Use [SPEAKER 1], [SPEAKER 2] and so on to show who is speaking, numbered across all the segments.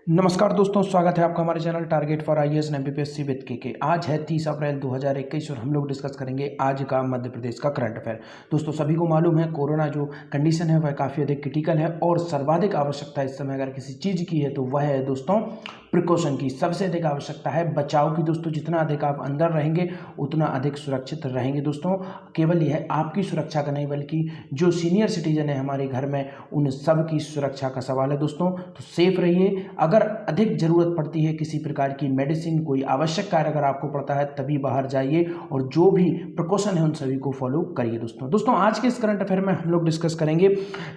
[SPEAKER 1] नमस्कार दोस्तों, स्वागत है आपका हमारे channel target for IAS and MPPSC with के। आज है 30 अप्रैल 2021 और हम लोग डिस्कस करेंगे आज का मध्य प्रदेश का करंट अफेयर। दोस्तों सभी को मालूम है कोरोना जो कंडीशन है वह काफ़ी अधिक क्रिटिकल है और सर्वाधिक आवश्यकता इस समय अगर किसी चीज़ की है तो वह है दोस्तों प्रिकॉशन की। सबसे अधिक आवश्यकता है बचाव की। दोस्तों जितना अधिक आप अंदर रहेंगे उतना अधिक सुरक्षित रहेंगे। दोस्तों केवल यह आपकी सुरक्षा का नहीं बल्कि जो सीनियर सिटीजन है हमारे घर में उन सब की सुरक्षा का सवाल है। दोस्तों तो सेफ रहिए। अगर अधिक ज़रूरत पड़ती है किसी प्रकार की मेडिसिन, कोई आवश्यक कार्य अगर आपको पड़ता है तभी बाहर जाइए और जो भी प्रिकॉशन है उन सभी को फॉलो करिए। दोस्तों आज के इस करंट अफेयर में हम लोग डिस्कस करेंगे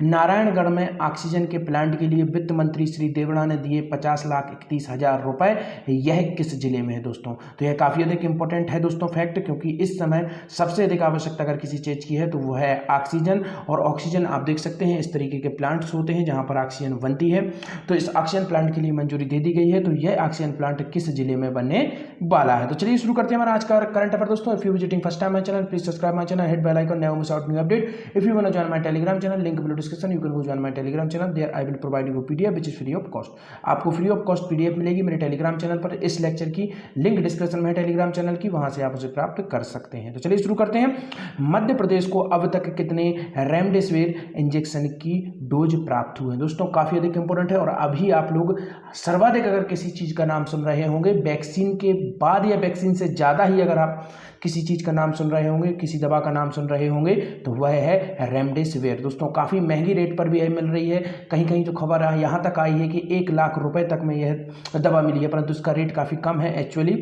[SPEAKER 1] नारायणगढ़ में ऑक्सीजन के प्लांट के लिए वित्त मंत्री श्री देवड़ा ने दिए 50,31,000 रुपए। यह किस जिले में है दोस्तों? तो यह काफ़ी अधिक इंपॉर्टेंट है दोस्तों फैक्ट, क्योंकि इस समय सबसे अधिक आवश्यकता अगर किसी चीज़ की है तो वह है ऑक्सीजन। और ऑक्सीजन आप देख सकते हैं इस तरीके के प्लांट्स होते हैं जहां पर ऑक्सीजन बनती है। तो इस ऑक्सीजन प्लांट के लिए मंजूरी दे दी गई है। तो यह ऑक्सीजन प्लांट किस जिले में बनने वाला है? तो चलिए शुरू करते हैं हमारा आज का करंट अफेयर दोस्तों। If you visiting first time my channel please subscribe my channel, hit bell icon, never miss out new update. If you want to join my Telegram channel, link below description, you can go join my Telegram channel, there I will provide you PDF which is free of cost. आपको free of cost PDF मिलेगी मेरे Telegram channel पर। इस lecture की link description में है Telegram channel की, वहां से आप उसे प्राप्त कर सकते हैं। तो चलिए शुरू करते हैं। मध्य प्रदेश को अब तक कितने रेमडेसिविर इंजेक्शन की डोज प्राप्त हुए हैं? दोस्तों काफी अधिक इंपॉर्टेंट है। और अभी आप लोग सर्वाधिक अगर किसी चीज का नाम सुन रहे होंगे वैक्सीन के बाद या वैक्सीन से ज्यादा ही अगर आप किसी चीज का नाम सुन रहे होंगे, किसी दवा का नाम सुन रहे होंगे तो वह है रेमडेसिविर। दोस्तों काफी महंगी रेट पर भी यह मिल रही है। कहीं कहीं तो खबर यहाँ तक आई है कि 1 लाख रुपए तक में यह दवा मिली है, परंतु इसका रेट काफी कम है एक्चुअली।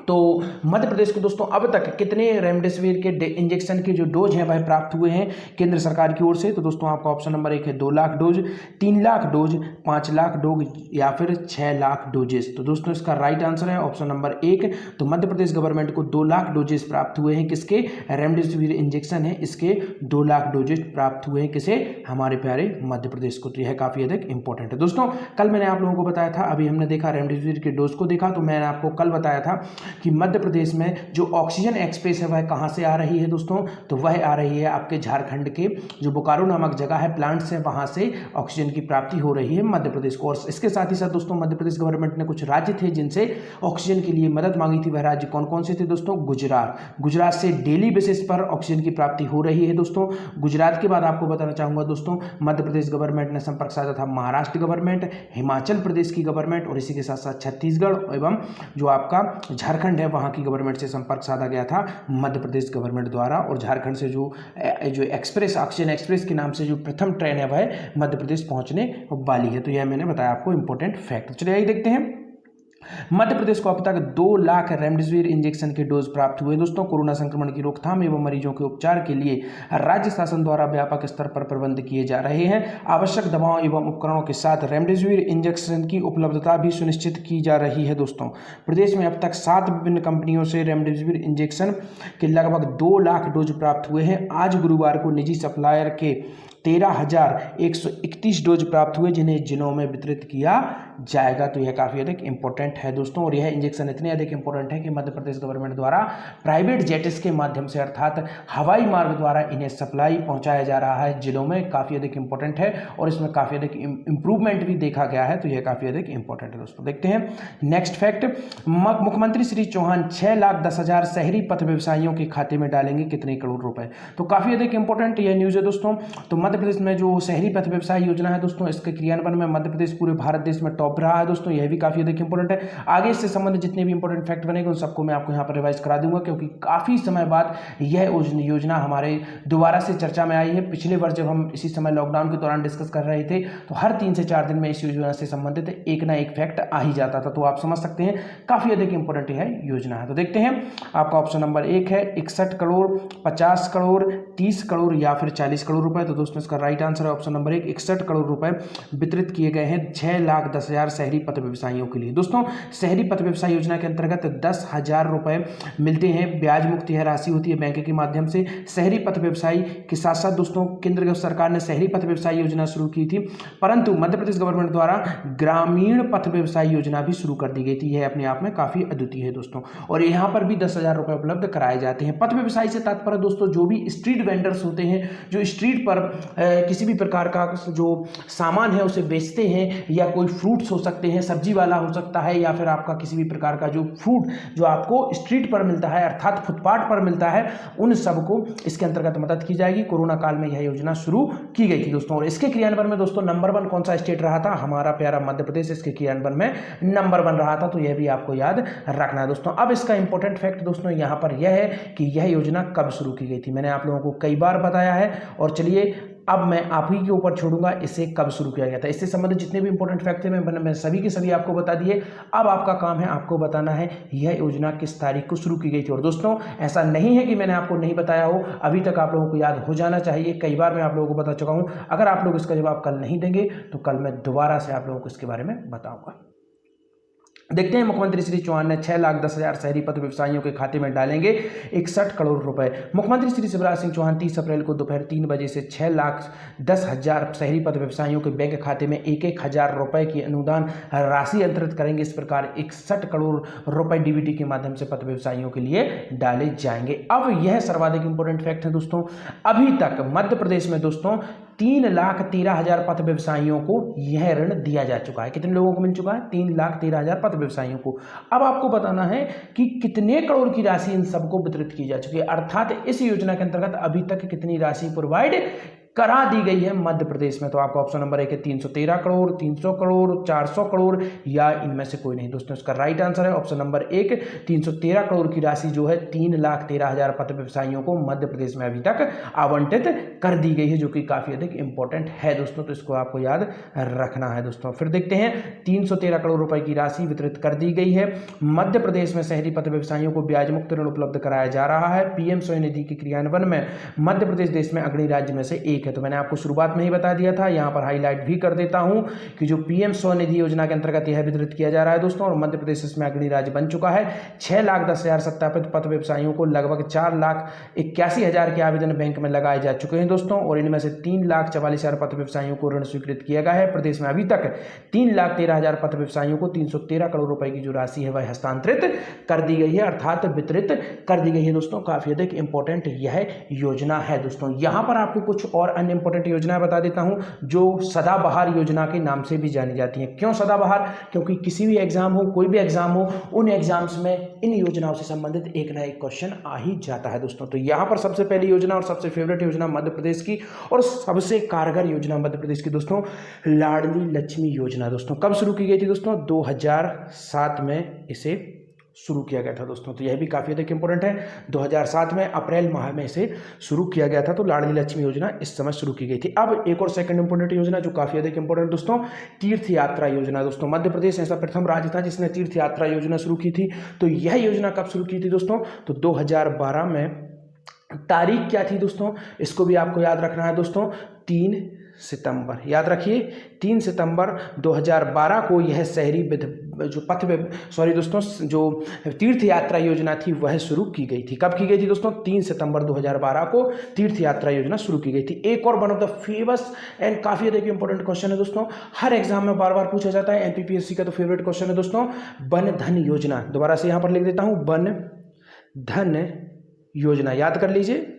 [SPEAKER 1] तो मध्य प्रदेश को दोस्तों अब तक कितने रेमडेसिविर के इंजेक्शन के जो डोज हैं वह प्राप्त हुए हैं केंद्र सरकार की ओर से? तो दोस्तों आपका ऑप्शन नंबर 1 है 2 lakh dose, 3 lakh dose, 5 lakh dose या फिर 6 लाख डोजेस। तो दोस्तों इसका राइट आंसर है ऑप्शन नंबर 1। तो मध्य प्रदेश गवर्नमेंट को 2 लाख डोजेस प्राप्त हुए हैं। किसके? रेमडेसिविर इंजेक्शन है इसके 2 लाख डोजेस प्राप्त हुए हैं। किसे? हमारे प्यारे मध्य प्रदेश को। तो यह काफी अधिक इंपॉर्टेंट है दोस्तों। कल मैंने आप लोगों को बताया था, अभी हमने देखा रेमडेसिविर के डोज को देखा, तो मैंने आपको कल बताया था कि मध्य प्रदेश में जो ऑक्सीजन एक्सप्रेस है वह कहां से आ रही है दोस्तों? तो वह आ रही है आपके झारखंड के जो बोकारो नामक जगह है, प्लांट्स है, वहां से ऑक्सीजन की प्राप्ति हो रही है मध्य प्रदेश को। और इसके साथ ही साथ दोस्तों मध्य प्रदेश गवर्नमेंट ने कुछ राज्य थे जिनसे ऑक्सीजन के लिए मदद मांगी थी। वह राज्य कौन कौन से थे दोस्तों? गुजरात से डेली बेसिस पर ऑक्सीजन की प्राप्ति हो रही है दोस्तों। गुजरात के बाद आपको बताना चाहूंगा दोस्तों मध्य प्रदेश गवर्नमेंट ने संपर्क साधा था महाराष्ट्र गवर्नमेंट, हिमाचल प्रदेश की गवर्नमेंट और इसी के साथ साथ छत्तीसगढ़ एवं जो आपका झारखंड है वहां की गवर्नमेंट से संपर्क साधा गया था मध्य प्रदेश गवर्नमेंट द्वारा। और झारखंड से जो एक्सप्रेस ऑक्सीजन एक्सप्रेस के नाम से जो प्रथम ट्रेन है वह मध्य प्रदेश पहुंचने वाली है। तो यह मैंने बताया आपको इंपॉर्टेंट फैक्ट। चलिए आइए देखते हैं। मध्य प्रदेश को अब तक 2 लाख रेमडेसिविर इंजेक्शन के डोज प्राप्त हुए दोस्तों। कोरोना संक्रमण की रोकथाम एवं मरीजों के उपचार के लिए राज्य शासन द्वारा व्यापक स्तर पर प्रबंध किए जा रहे हैं। आवश्यक दवाओं एवं उपकरणों के साथ रेमडेसिविर इंजेक्शन की उपलब्धता भी सुनिश्चित की जा रही है दोस्तों। प्रदेश में अब तक 7 विभिन्न कंपनियों से रेमडेसिविर इंजेक्शन के लगभग 2 लाख डोज प्राप्त हुए हैं। आज गुरुवार को निजी सप्लायर के 13,131 डोज प्राप्त हुए जिन्हें जिलों में वितरित किया जाएगा। तो यह काफ़ी अधिक इंपॉर्टेंट है दोस्तों। और यह इंजेक्शन इतने अधिक इंपॉर्टेंट है कि मध्य प्रदेश गवर्नमेंट द्वारा प्राइवेट जेट्स के माध्यम से अर्थात हवाई मार्ग द्वारा इन्हें सप्लाई पहुंचाया जा रहा है जिलों में। काफ़ी अधिक इंपॉर्टेंट है और इसमें काफ़ी अधिक इंप्रूवमेंट भी देखा गया है। तो यह काफ़ी अधिक इंपॉर्टेंट है दोस्तों। देखते हैं नेक्स्ट फैक्ट। मुख्यमंत्री श्री चौहान 6,10,000 शहरी पथ व्यवसायियों के खाते में डालेंगे कितने करोड़ रुपए? तो काफ़ी अधिक इंपॉर्टेंट यह न्यूज़ है दोस्तों। तो मध्य प्रदेश में जो शहरी पथ व्यवसाय योजना है दोस्तों, इसके क्रियान्वयन में मध्य प्रदेश पूरे भारत देश में टॉप रहा है दोस्तों। यह भी काफी अधिक इंपॉर्टेंट है। आगे इससे संबंधित जितने भी इंपॉर्टेंट फैक्ट बनेंगे उन सबको मैं आपको यहाँ पर रिवाइज करा दूंगा, क्योंकि काफी समय बाद यह योजना हमारे दोबारा से चर्चा में आई है। पिछले वर्ष जब हम इसी समय लॉकडाउन के दौरान डिस्कस कर रहे थे तो हर 3 से 4 दिन में इस योजना से संबंधित एक ना एक फैक्ट आ ही जाता था। तो आप समझ सकते हैं काफी अधिक इंपॉर्टेंट यह योजना है। तो देखते हैं आपका ऑप्शन नंबर 1 है 61 करोड़, 50 करोड़, 30 करोड़ या फिर 40 करोड़ रुपए। तो दोस्तों इसका राइट आंसर है ऑप्शन नंबर 1, 61 करोड़ रुपए वितरित किए गए हैं 6,10,000 शहरी पथ व्यवसायियों के लिए। दोस्तों शहरी पथ व्यवसाय योजना के अंतर्गत 10,000 रुपए मिलते हैं, ब्याज मुक्त यह राशि होती है बैंक के माध्यम से। शहरी पथ व्यवसाय के साथ साथ दोस्तों केंद्र सरकार ने शहरी पथ व्यवसाय योजना शुरू की थी, परंतु मध्य प्रदेश गवर्नमेंट द्वारा ग्रामीण पथ व्यवसाय योजना भी शुरू कर दी गई थी। यह अपने आप में काफी अद्वितीय है दोस्तों। और यहाँ पर भी 10,000 रुपए उपलब्ध कराए जाते हैं। पथ व्यवसाय से तात्पर्य दोस्तों जो भी स्ट्रीट वेंडर्स होते हैं, जो स्ट्रीट पर किसी भी प्रकार का जो सामान है उसे बेचते हैं, या कोई फ्रूट्स हो सकते हैं, सब्जी वाला हो सकता है, या फिर आपका किसी भी प्रकार का जो फूड जो आपको स्ट्रीट पर मिलता है अर्थात फुटपाथ पर मिलता है, उन सबको इसके अंतर्गत मदद की जाएगी। कोरोना काल में यह योजना शुरू की गई थी दोस्तों। और इसके क्रियान्वयन में दोस्तों नंबर 1 कौन सा स्टेट रहा था? हमारा प्यारा मध्य प्रदेश इसके क्रियान्वयन में नंबर 1 रहा था। तो यह भी आपको याद रखना है दोस्तों। अब इसका इंपॉर्टेंट फैक्ट दोस्तों यहाँ पर यह है कि यह योजना कब शुरू की गई थी। मैंने आप लोगों को कई बार बताया है, और चलिए अब मैं आप ही के ऊपर छोड़ूंगा इसे कब शुरू किया गया था। इससे संबंधित जितने भी इंपॉर्टेंट फैक्ट थे मैं सभी के सभी आपको बता दिए। अब आपका काम है आपको बताना है यह योजना किस तारीख को शुरू की गई थी। और दोस्तों ऐसा नहीं है कि मैंने आपको नहीं बताया हो, अभी तक आप लोगों को याद हो जाना चाहिए। कई बार मैं आप लोगों को बता चुका हूं। अगर आप लोग इसका जवाब कल नहीं देंगे तो कल मैं दोबारा से आप लोगों को इसके बारे में बताऊंगा। देखते हैं, मुख्यमंत्री श्री चौहान ने 6,10,000 शहरी पद व्यवसायियों के खाते में डालेंगे 61 करोड़ रुपए। मुख्यमंत्री श्री शिवराज सिंह चौहान 30 अप्रैल को दोपहर 3 बजे से 6,10,000 शहरी पद व्यवसायियों के बैंक खाते में 1,000 रुपए की अनुदान राशि अंतरित करेंगे। इस प्रकार 61 करोड़ रुपए डीबीटी के माध्यम से पद व्यवसायियों के लिए डाले जाएंगे। अब यह सर्वाधिक इंपॉर्टेंट फैक्ट है दोस्तों, अभी तक मध्य प्रदेश में दोस्तों 3,13,000 पद व्यवसायियों को यह ऋण दिया जा चुका है। कितने लोगों को मिल चुका है? 3,13,000 पद व्यवसायियों को। अब आपको बताना है कि कितने करोड़ की राशि इन सबको वितरित की जा चुकी है, अर्थात इस योजना के अंतर्गत अभी तक कितनी राशि प्रोवाइड करा दी गई है मध्य प्रदेश में। तो आपका ऑप्शन नंबर 1 है 313 करोड़, 300 करोड़, 400 करोड़, या इनमें से कोई नहीं दोस्तों। इसका राइट आंसर है ऑप्शन नंबर 1, 313 करोड़ की राशि जो है 3,13,000 पद व्यवसायियों को मध्य प्रदेश में अभी तक आवंटित कर दी गई है, जो कि काफी अधिक इंपॉर्टेंट है दोस्तों। तो इसको आपको याद रखना है दोस्तों। फिर देखते हैं, 313 करोड़ रुपए की राशि वितरित कर दी गई है। मध्य प्रदेश में शहरी पद व्यवसायियों को ब्याज मुक्त ऋण उपलब्ध कराया जा रहा है। पीएम स्वयं निधि के क्रियान्वयन में मध्य प्रदेश देश में अग्रणी राज्य में से एक है। तो मैंने आपको शुरुआत में ही बता दिया था, यहां पर हाईलाइट भी कर देता हूं कि जो पीएम स्वनिधि योजना के अंतर्गत यह वितरित किया जा रहा है दोस्तों, और मध्य प्रदेश इसमें अग्रणी राज्य बन चुका है। 6,10,000 सत्यापित पद व्यवसायियों को लगभग 4,81,000 के आवेदन बैंक में लगाए जा चुके हैं दोस्तों, और इनमें से 3,44,000 पद व्यवसायियों को ऋण स्वीकृत किया गया है। प्रदेश में अभी तक 3,13,000 पद व्यवसायियों को 313 करोड़ रुपए की जो राशि है वह हस्तांतरित कर दी गई है, अर्थात वितरित कर दी गई है दोस्तों। काफी अधिक इंपॉर्टेंट यह योजना है दोस्तों। यहां पर आपको कुछ और अन्य इंपॉर्टेंट योजना बता देता हूं जो सदाबहार योजना के नाम से भी जानी जाती हैं। क्यों सदाबहार? क्योंकि किसी भी एग्जाम हो, कोई भी एग्जाम हो, उन एग्जाम्स में इन योजनाओं से संबंधित एक ना एक क्वेश्चन आ ही जाता है दोस्तों। तो यहां पर सबसे पहली योजना और सबसे फेवरेट योजना मध्य प्रदेश की और सबसे कारगर योजना मध्य प्रदेश की दोस्तों, लाडली लक्ष्मी योजना दोस्तों। कब शुरू की गई थी दोस्तों? 2007 में इसे शुरू किया गया था दोस्तों। तो यह भी काफी अधिक इंपॉर्टेंट है। 2007 में अप्रैल माह में इसे शुरू किया गया था। तो लाडली लक्ष्मी योजना इस समय शुरू की गई थी। अब एक और सेकंड इंपॉर्टेंट योजना जो काफी अधिक इंपॉर्टेंट दोस्तों, तीर्थ यात्रा योजना दोस्तों। मध्य प्रदेश ऐसा प्रथम राज्य था जिसने तीर्थ यात्रा योजना शुरू की थी। तो यह योजना कब शुरू की थी दोस्तों? तो 2012 में। तारीख क्या थी दोस्तों? इसको भी आपको याद रखना है दोस्तों, 3 सितंबर। याद रखिए, 3 सितंबर 2012 को यह शहरी जो तीर्थ यात्रा योजना थी वह शुरू की गई थी। कब की गई थी दोस्तों? 3 सितंबर 2012 को तीर्थ यात्रा योजना शुरू की गई थी। एक और one of the famous and काफी अधिक इंपॉर्टेंट क्वेश्चन है दोस्तों, हर एग्जाम में बार बार पूछा जाता है, एमपीपीएससी का तो फेवरेट क्वेश्चन है दोस्तों, वन धन योजना। दोबारा से यहां पर लिख देता हूं, वन धन योजना। याद कर लीजिए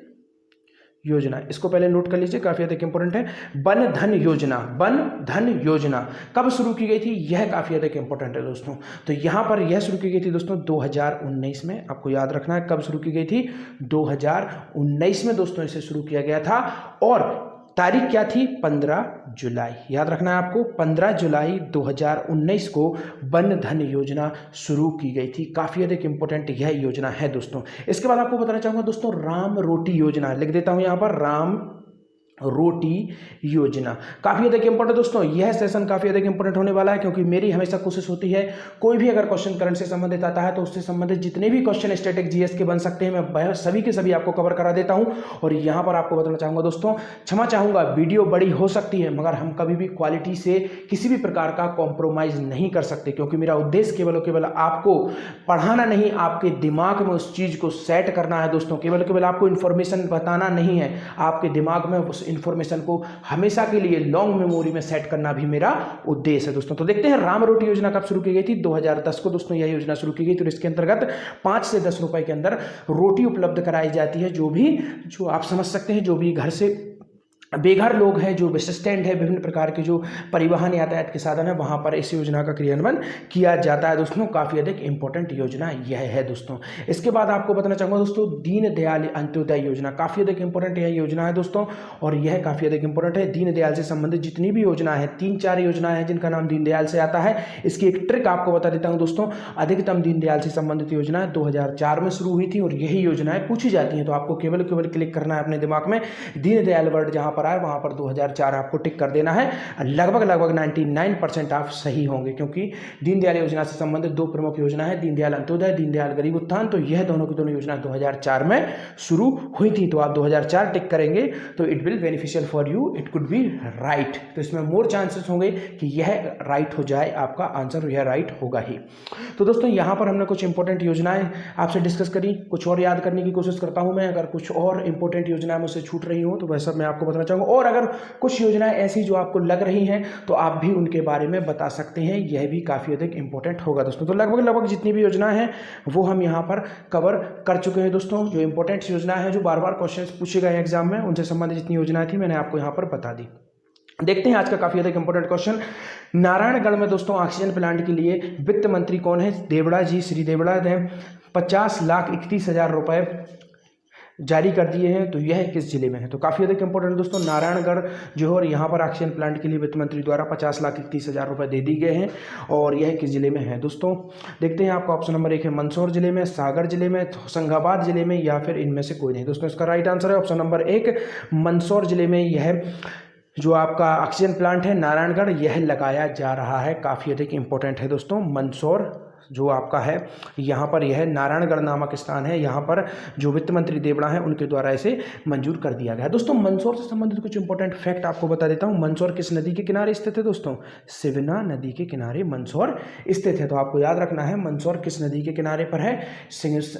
[SPEAKER 1] योजना, इसको पहले नोट कर लीजिए, काफी अधिक इंपॉर्टेंट है। वन धन योजना, वन धन योजना कब शुरू की गई थी? यह काफी अधिक इंपॉर्टेंट है दोस्तों। तो यहां पर यह शुरू की गई थी दोस्तों 2019 में। आपको याद रखना है कब शुरू की गई थी? 2019 में दोस्तों इसे शुरू किया गया था। और तारीख क्या थी? 15 जुलाई। याद रखना है आपको, 15 जुलाई 2019 को वन धन योजना शुरू की गई थी। काफी अधिक इंपॉर्टेंट यह योजना है दोस्तों। इसके बाद आपको बताना चाहूंगा दोस्तों, राम रोटी योजना। लिख देता हूं यहां पर, राम रोटी योजना काफी अधिक इंपॉर्टेंट दोस्तों। यह सेशन काफी अधिक इंपॉर्टेंट होने वाला है, क्योंकि मेरी हमेशा कोशिश होती है कोई भी अगर क्वेश्चन करंट से संबंधित आता है तो उससे संबंधित जितने भी क्वेश्चन स्टैटिक जीएस के बन सकते हैं मैं सभी के सभी आपको कवर करा देता हूं। और यहां पर आपको बताना चाहूंगा दोस्तों, क्षमा चाहूंगा वीडियो बड़ी हो सकती है मगर हम कभी भी क्वालिटी से किसी भी प्रकार का कॉम्प्रोमाइज नहीं कर सकते, क्योंकि मेरा उद्देश्य केवल और केवल आपको पढ़ाना नहीं, आपके दिमाग में उस चीज को सेट करना है दोस्तों। केवल केवल आपको इन्फॉर्मेशन बताना नहीं है, आपके दिमाग में उस इन्फॉर्मेशन को हमेशा के लिए लॉन्ग मेमोरी में सेट करना भी मेरा उद्देश्य है दोस्तों। तो देखते हैं राम रोटी योजना कब शुरू की गई थी? 2010 को दोस्तों यह योजना शुरू की गई। तो इसके अंतर्गत 5 से 10 रुपए के अंदर रोटी उपलब्ध कराई जाती है। जो आप समझ सकते हैं, जो भी घर से बेघर लोग हैं, जो बस स्टैंड है, विभिन्न प्रकार के जो परिवहन यातायात के साधन है, वहाँ पर इस योजना का क्रियान्वयन किया जाता है दोस्तों। काफ़ी अधिक इंपॉर्टेंट योजना यह है दोस्तों। इसके बाद आपको बताना चाहूँगा दोस्तों, दीनदयाल अंत्योदय योजना काफ़ी अधिक इंपॉर्टेंट यह योजना है दोस्तों, और यह काफ़ी अधिक इंपॉर्टेंट है। दीनदयाल से संबंधित जितनी भी योजना है, 3-4 योजनाएं हैं जिनका नाम दीनदयाल से आता है। इसकी एक ट्रिक आपको बता देता हूँ दोस्तों, अधिकतम दीनदयाल से संबंधित योजना 2004 में शुरू हुई थी, और यही योजनाएं पूछी जाती हैं। तो आपको केवल क्लिक करना है अपने दिमाग में, दीनदयाल वर्ड जहाँ पर आए वहाँ पर 2004 आपको टिक कर देना है। लगभग 99% आप सही होंगे, क्योंकि दीनदयाल योजना से संबंधित 2 प्रमुख योजना है, दीनदयाल अंत्योदय, दीनदयाल गरीब उत्थान। तो यह दोनों की दोनों योजना 2004 में शुरू हुई थी। तो आप 2004 टिक करेंगे तो it will beneficial for you, it could be right. तो इसमें मोर चांसेस होंगे कि यह राइट हो जाए, आपका आंसर यह राइट होगा ही। तो दोस्तों यहाँ पर हमने कुछ इंपॉर्टेंट योजनाएं आपसे डिस्कस करी, कुछ और याद करने की कोशिश करता हूं मैं। अगर कुछ और इंपॉर्टेंट योजनाएं मुझसे छूट रही हो तो वह सब मैं आपको बताना चाहूँगा, और अगर कुछ योजनाएं ऐसी जो आपको लग रही हैं तो आप भी उनके बारे में बता सकते हैं, यह भी काफ़ी अधिक इंपॉर्टेंट होगा दोस्तों। तो लगभग जितनी भी योजनाएं हैं वो हम यहाँ पर कवर कर चुके हैं दोस्तों। जो इंपॉर्टेंट योजना है, जो बार बार क्वेश्चन पूछे गए एग्जाम में, उनसे संबंधित जितनी योजनाएं थी मैंने आपको यहाँ पर बता दी। देखते हैं आज का काफी अधिक इंपॉर्टेंट क्वेश्चन। नारायणगढ़ में दोस्तों ऑक्सीजन प्लांट के लिए वित्त मंत्री कौन है? देवड़ा जी, श्री देवड़ा ने 50,31,000 रुपए जारी कर दिए हैं। तो यह किस जिले में है? तो काफ़ी अधिक इंपॉर्टेंट दोस्तों, नारायणगढ़ जो है, और यहाँ पर ऑक्सीजन प्लांट के लिए वित्त मंत्री द्वारा 50,31,000 रुपये दे दी गए हैं, और यह किस जिले में है दोस्तों? देखते हैं। आपका ऑप्शन नंबर 1 है मंदसौर जिले में, सागर जिले में, होशंगाबाद जिले में, या फिर इनमें से कोई नहीं दोस्तों। इसका राइट आंसर है ऑप्शन नंबर 1, मंदसौर जिले में यह जो आपका ऑक्सीजन प्लांट है नारायणगढ़, यह लगाया जा रहा है। काफ़ी अधिक इंपॉर्टेंट है दोस्तों। मंदसौर जो आपका है, यहाँ पर यह नारायणगढ़ नामक स्थान है, यहाँ पर जो वित्त मंत्री देवड़ा हैं उनके द्वारा इसे मंजूर कर दिया गया है दोस्तों। मंदसौर से संबंधित कुछ इंपॉर्टेंट फैक्ट आपको बता देता हूँ। मंदसौर किस नदी के किनारे स्थित है दोस्तों? सिवना नदी के किनारे मंदसौर स्थित है। तो आपको याद रखना है मंदसौर किस नदी के किनारे पर है?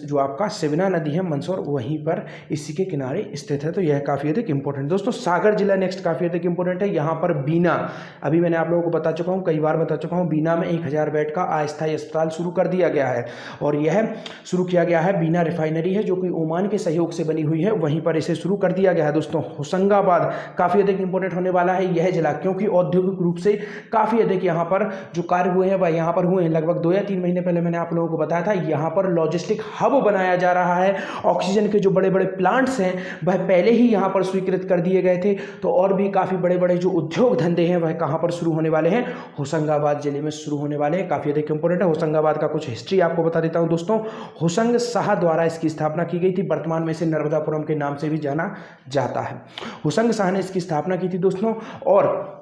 [SPEAKER 1] जो आपका सिवना नदी है मंदसौर, वहीं पर इसी के किनारे स्थित है। तो यह काफ़ी अधिक इंपॉर्टेंट दोस्तों। सागर जिला नेक्स्ट काफ़ी अधिक इंपॉर्टेंट है। यहाँ पर बीना, अभी मैंने आप लोगों को बता चुका हूँ, कई बार बता चुका हूँ, बीना में 1000 बेड का अस्थायी अस्पताल शुरू कर दिया गया है, और यह शुरू किया गया है। बीना रिफाइनरी है जो कि ओमान के सहयोग से बनी हुई है, वहीं पर इसे शुरू कर दिया गया है दोस्तों। होशंगाबाद काफ़ी अधिक इंपॉर्टेंट होने वाला है यह जिला, क्योंकि औद्योगिक रूप से काफ़ी अधिक यहाँ पर जो कार्य हुए हैं वह यहाँ पर हुए हैं। लगभग 2 या 3 महीने पहले मैंने आप लोगों को बताया था, यहाँ पर लॉजिस्टिक हब बनाया जा रहा है। ऑक्सीजन के जो बड़े बड़े प्लांट्स हैं वह पहले ही यहाँ पर स्वीकृत कर दिए गए थे। तो और भी काफ़ी बड़े बड़े जो उद्योग धंधे हैं वह कहाँ पर शुरू होने वाले हैं? होशंगाबाद जिले में शुरू होने वाले हैं। काफ़ी अधिक इंपॉर्टेंट है। होशंगाबाद का कुछ हिस्ट्री आपको बता देता हूं दोस्तों। होशंग शाह द्वारा इसकी स्थापना की गई थी। वर्तमान में इसे नर्मदापुरम के नाम से भी जाना जाता है। होशंग शाह ने इसकी स्थापना की थी दोस्तों। और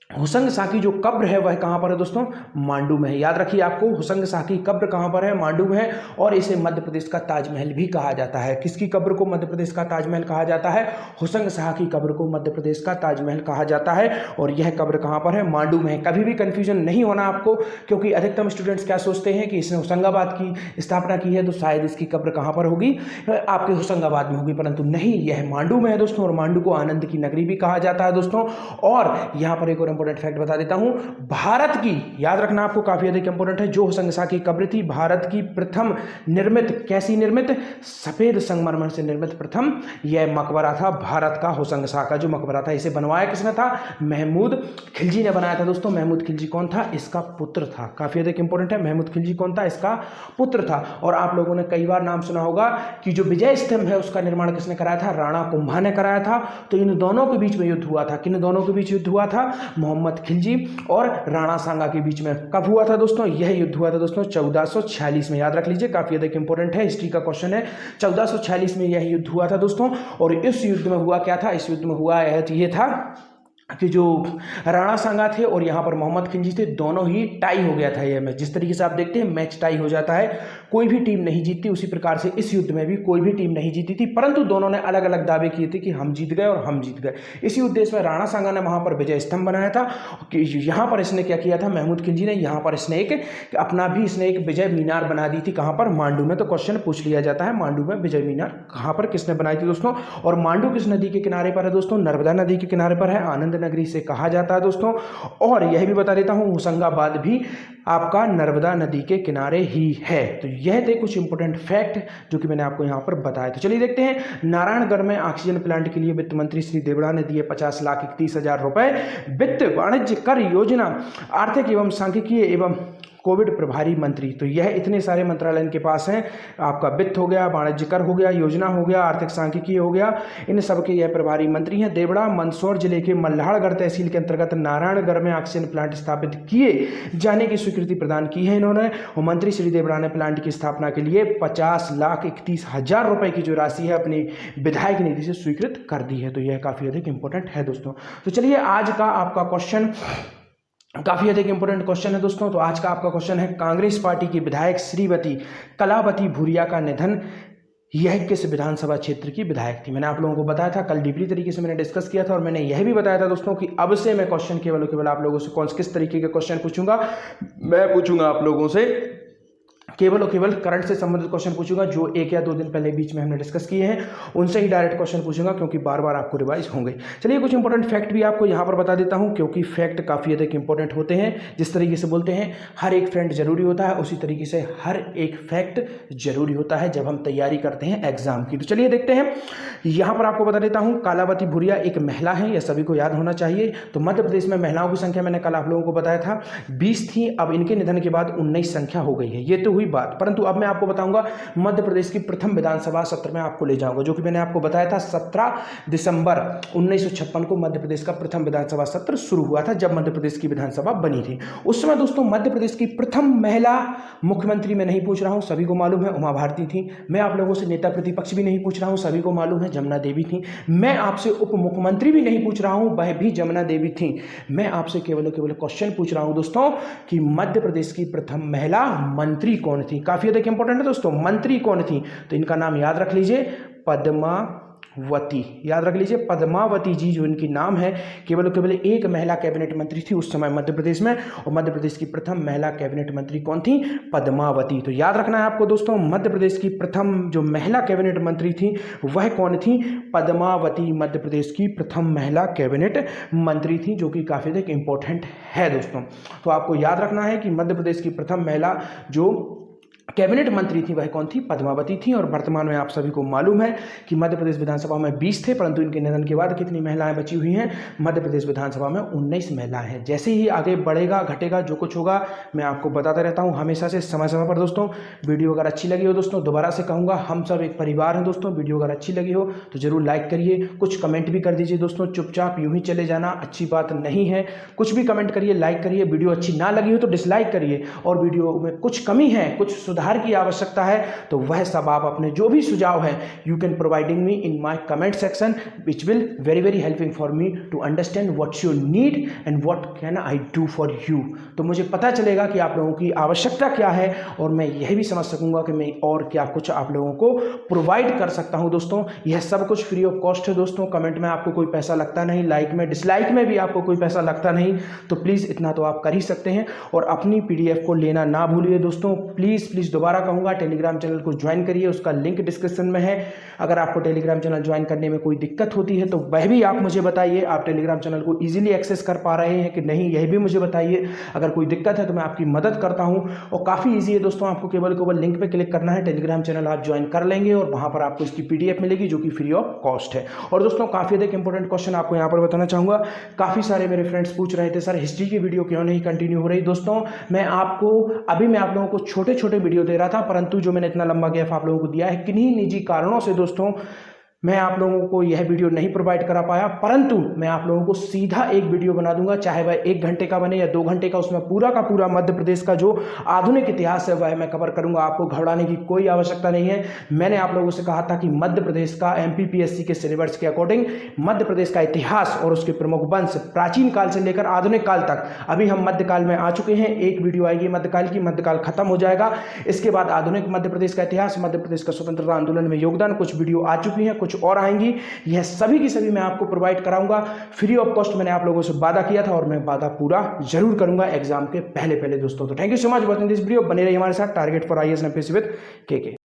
[SPEAKER 1] होशंग शाह की जो कब्र है वह कहाँ पर है दोस्तों? मांडू में है। याद रखिए आपको, होशंग शाह की कब्र कहाँ पर है? मांडू में है। और इसे मध्य प्रदेश का ताजमहल भी कहा जाता है। किसकी कब्र को मध्य प्रदेश का ताजमहल कहा जाता है? होशंग शाह की कब्र को मध्य प्रदेश का ताजमहल कहा जाता है। और यह कब्र कहाँ पर है? मांडू में है। कभी भी कंफ्यूजन नहीं होना आपको, क्योंकि अधिकतम स्टूडेंट्स क्या सोचते हैं कि इसने होशंगाबाद की स्थापना की है तो शायद इसकी कब्र कहाँ पर होगी? आपके होशंगाबाद में होगी, परंतु नहीं, यह मांडू में है दोस्तों। और मांडू को आनंद की नगरी भी कहा जाता है दोस्तों। और यहाँ पर एक और इंपॉर्टेंट फैक्ट बता देता हूं, भारत की, याद रखना आपको, काफी अधिक इंपॉर्टेंट है, जो होशंग शाह की कब्र थी, भारत की प्रथम निर्मित, कैसी निर्मित? सफेद संगमरमर से निर्मित प्रथम यह मकबरा था भारत का। होशंग शाह का जो मकबरा था, इसे बनवाया किसने था? महमूद खिलजी ने बनाया था दोस्तों। महमूद खिलजी कौन था? इसका पुत्र था। काफी अधिक इंपॉर्टेंट है। महमूद खिलजी कौन था? इसका पुत्र था। और आप लोगों ने कई बार नाम सुना होगा कि जो विजय स्तंभ है उसका निर्माण किसने कराया था? राणा कुंभा ने कराया था। तो इन दोनों के बीच में युद्ध हुआ था। किन दोनों के बीच युद्ध हुआ था? मोहम्मद खिलजी और राणा सांगा के बीच में। कब हुआ था दोस्तों? यह युद्ध हुआ था दोस्तों 1446 में। याद रख लीजिए, काफी अधिक इंपॉर्टेंट है, हिस्ट्री का क्वेश्चन है। 1446 में यह युद्ध हुआ था दोस्तों। और इस युद्ध में हुआ क्या था? इस युद्ध में हुआ यह था कि जो राणा सांगा थे और यहाँ पर मोहम्मद खिलजी थे, दोनों ही टाई हो गया था यह मैच। जिस तरीके से आप देखते हैं मैच टाई हो जाता है, कोई भी टीम नहीं जीतती, उसी प्रकार से इस युद्ध में भी कोई भी टीम नहीं जीती थी, परंतु दोनों ने अलग अलग दावे किए थे कि हम जीत गए और हम जीत गए। इसी उद्देश्य में राणा सांगा ने वहाँ पर विजय स्तंभ बनाया था। कि यहाँ पर इसने क्या किया था? महमूद खिलजी ने यहाँ पर इसने एक विजय मीनार बना दी थी। कहाँ पर? मांडू में। तो क्वेश्चन पूछ लिया जाता है, मांडू में विजय मीनार कहाँ पर किसने बनाई थी दोस्तों? और मांडू किस नदी के किनारे पर है दोस्तों? नर्मदा नदी के किनारे पर है, आनंद नगरी से कहा जाता है दोस्तों। और यह भी बता देता हूँ होशंगाबाद भी आपका नर्मदा नदी के किनारे ही है। तो यह थे कुछ इंपॉर्टेंट फैक्ट जो कि मैंने आपको यहाँ पर बताया। तो चलिए देखते हैं, नारायणगढ़ में ऑक्सीजन प्लांट के लिए वित्त मंत्री श्री देवड़ा ने दिए 50,31,000 रुपए। वित्त वाणिज्य कर योजना, आर्थिक एवं सांख्यिकीय एवं कोविड प्रभारी मंत्री। तो यह इतने सारे मंत्रालय इनके पास हैं, आपका वित्त हो गया, वाणिज्य कर हो गया, योजना हो गया, आर्थिक सांख्यिकीय हो गया, इन सब के यह प्रभारी मंत्री हैं। देवड़ा मंदसौर जिले के मल्हारगढ़ तहसील के अंतर्गत नारायणगढ़ में ऑक्सीजन प्लांट स्थापित किए जाने की स्वीकृति प्रदान की है इन्होंने। और मंत्री श्री देवड़ा ने प्लांट की स्थापना के लिए 50,31,000 रुपए की जो राशि है अपनी विधायक निधि से स्वीकृत कर दी है। तो यह काफी अधिक इंपॉर्टेंट है दोस्तों। तो चलिए आज का आपका क्वेश्चन काफी अधिक इंपॉर्टेंट क्वेश्चन है दोस्तों। तो आज का आपका क्वेश्चन है, कांग्रेस पार्टी की विधायक श्रीमती कलावती भूरिया का निधन, यह किस विधानसभा क्षेत्र की विधायक थी। मैंने आप लोगों को बताया था, कल डीपली तरीके से मैंने डिस्कस किया था और मैंने यह भी बताया था दोस्तों कि अब से मैं क्वेश्चन केवल आप लोगों से किस तरीके के क्वेश्चन पूछूंगा। मैं पूछूंगा आप लोगों से केवल और केवल करंट से संबंधित क्वेश्चन पूछूंगा, जो 1 या 2 दिन पहले बीच में हमने डिस्कस किए हैं उनसे ही डायरेक्ट क्वेश्चन पूछूंगा, क्योंकि बार बार आपको रिवाइज होंगे। चलिए कुछ इंपॉर्टेंट फैक्ट भी आपको यहां पर बता देता हूं, क्योंकि फैक्ट काफी अधिक इंपॉर्टेंट होते हैं। जिस तरीके से बोलते हैं हर एक फैक्ट जरूरी होता है, उसी तरीके से हर एक फैक्ट जरूरी होता है जब हम तैयारी करते हैं एग्जाम की। तो चलिए देखते हैं, यहां पर आपको बता देता हूं, कलावती भूरिया एक महिला है, यह सभी को याद होना चाहिए। तो मध्य प्रदेश में महिलाओं की संख्या मैंने कल आप लोगों को बताया था 20 थी, अब इनके निधन के बाद 19 संख्या हो गई है। ये तो हुई बात, परंतु अब मैं आपको बताऊंगा मध्य प्रदेश की प्रथम विधानसभा सत्र में आपको ले जाऊंगा, जो कि मैंने आपको बताया था 17 दिसंबर 1956 को मध्य प्रदेश का प्रथम विधानसभा सत्र शुरू हुआ था, जब मध्य प्रदेश की विधानसभा बनी थी। उस समय दोस्तों मध्य प्रदेश की प्रथम महिला मुख्यमंत्री मैं नहीं पूछ रहा हूं, सभी को मालूम है उमा भारती थी। मैं आप लोगों से नेता प्रतिपक्ष भी नहीं पूछ रहा हूं, सभी को मालूम है जमुना देवी थी। मैं आपसे उप मुख्यमंत्री भी नहीं पूछ रहा हूं, वह भी जमुना देवी थी। मैं आपसे केवल क्वेश्चन पूछ रहा हूं दोस्तों कि मध्य प्रदेश की प्रथम महिला मंत्री कौन थी। काफी अधिक इंपॉर्टेंट है दोस्तों, मंत्री कौन थी। तो इनका नाम याद रख लीजिए, पद्मावती। याद रख लीजिए पद्मावती जी जो इनकी नाम है। केवल एक महिला कैबिनेट मंत्री थी उस समय मध्य प्रदेश में, और मध्य प्रदेश की प्रथम महिला कैबिनेट मंत्री कौन थी, पद्मावती। तो याद रखना है आपको दोस्तों, मध्य प्रदेश की प्रथम जो महिला कैबिनेट मंत्री थी वह कौन थी, पद्मावती मध्य प्रदेश की प्रथम महिला कैबिनेट मंत्री थी, जो कि काफी अधिक इंपॉर्टेंट है दोस्तों। तो आपको याद रखना है कि मध्य प्रदेश की प्रथम महिला जो कैबिनेट मंत्री थी वह कौन थी, पद्मावती थी। और वर्तमान में आप सभी को मालूम है कि मध्य प्रदेश विधानसभा में 20 थे, परंतु इनके निधन के बाद कितनी महिलाएं बची हुई हैं, मध्य प्रदेश विधानसभा में 19 महिलाएं हैं। जैसे ही आगे बढ़ेगा घटेगा जो कुछ होगा मैं आपको बताता रहता हूं हमेशा से, समय समय पर दोस्तों। वीडियो अगर अच्छी लगी हो दोस्तों, दोबारा से कहूंगा हम सब एक परिवार हैं दोस्तों। वीडियो अगर अच्छी लगी हो तो जरूर लाइक करिए, कुछ कमेंट भी कर दीजिए दोस्तों। चुपचाप यूं ही चले जाना अच्छी बात नहीं है, कुछ भी कमेंट करिए, लाइक करिए। वीडियो अच्छी ना लगी हो तो डिसलाइक करिए, और वीडियो में कुछ कमी है, कुछ सुधार की आवश्यकता है तो वह सब आप अपने जो भी सुझाव है you can providing me in my comment section, which will very helping for me to understand what you need and what can I do for you. तो मुझे पता चलेगा कि आप लोगों की आवश्यकता क्या है, और मैं यह भी समझ सकूंगा कि मैं और क्या कुछ आप लोगों को प्रोवाइड कर सकता हूं दोस्तों। यह सब कुछ फ्री ऑफ कॉस्ट है दोस्तों। कमेंट में आपको कोई पैसा लगता नहीं, लाइक में डिसलाइक में भी आपको कोई पैसा लगता नहीं, तो प्लीज इतना तो आप कर ही सकते हैं। और अपनी PDF को लेना ना भूलिए दोस्तों, प्लीज दोबारा कहूंगा टेलीग्राम चैनल को ज्वाइन करिए, उसका लिंक डिस्क्रिप्शन में है। अगर आपको टेलीग्राम चैनल ज्वाइन करने में कोई दिक्कत होती है तो वह भी आप मुझे बताइए, आप टेलीग्राम चैनल को इजीली एक्सेस कर पा रहे हैं कि नहीं, यह भी मुझे बताइए। अगर कोई दिक्कत है तो मैं आपकी मदद करता हूं, और काफी ईजी है दोस्तों। आपको केवल लिंक पे क्लिक करना है, टेलीग्राम चैनल आप ज्वाइन कर लेंगे और वहां पर आपको इसकी PDF मिलेगी जो कि फ्री ऑफ कॉस्ट है। और दोस्तों काफी अधिक इंपॉर्टेंट क्वेश्चन आपको यहां पर बताना चाहूंगा। काफी सारे मेरे फ्रेंड्स पूछ रहे थे सर हिस्ट्री की वीडियो क्यों नहीं कंटिन्यू हो रही। दोस्तों मैं आप लोगों को छोटे वीडियो दे रहा था, परंतु जो मैंने इतना लंबा गैप आप लोगों को दिया है किन्हीं निजी कारणों से दोस्तों मैं आप लोगों को यह वीडियो नहीं प्रोवाइड करा पाया, परंतु मैं आप लोगों को सीधा एक वीडियो बना दूंगा, चाहे वह 1 घंटे का बने या 2 घंटे का। उसमें पूरा का पूरा मध्य प्रदेश का जो आधुनिक इतिहास है वह मैं कवर करूंगा। आपको घबराने की कोई आवश्यकता नहीं है। मैंने आप लोगों से कहा था कि मध्य प्रदेश का MPPSC के सिलेबस के अकॉर्डिंग मध्य प्रदेश का इतिहास और उसके प्रमुख वंश प्राचीन काल से लेकर आधुनिक काल तक, अभी हम मध्यकाल में आ चुके हैं। एक वीडियो आएगी मध्यकाल की, मध्यकाल खत्म हो जाएगा। इसके बाद आधुनिक मध्य प्रदेश का इतिहास, मध्य प्रदेश का स्वतंत्रता आंदोलन में योगदान, कुछ वीडियो आ चुकी हैं, कुछ और आएंगी। यह सभी की सभी मैं आपको प्रोवाइड कराऊंगा फ्री ऑफ कॉस्ट। मैंने आप लोगों से वादा किया था और मैं वादा पूरा जरूर करूंगा एग्जाम के पहले दोस्तों। तो thank you so much watching this video. बने रहिए हमारे साथ। Target for IAS MPSC with KK।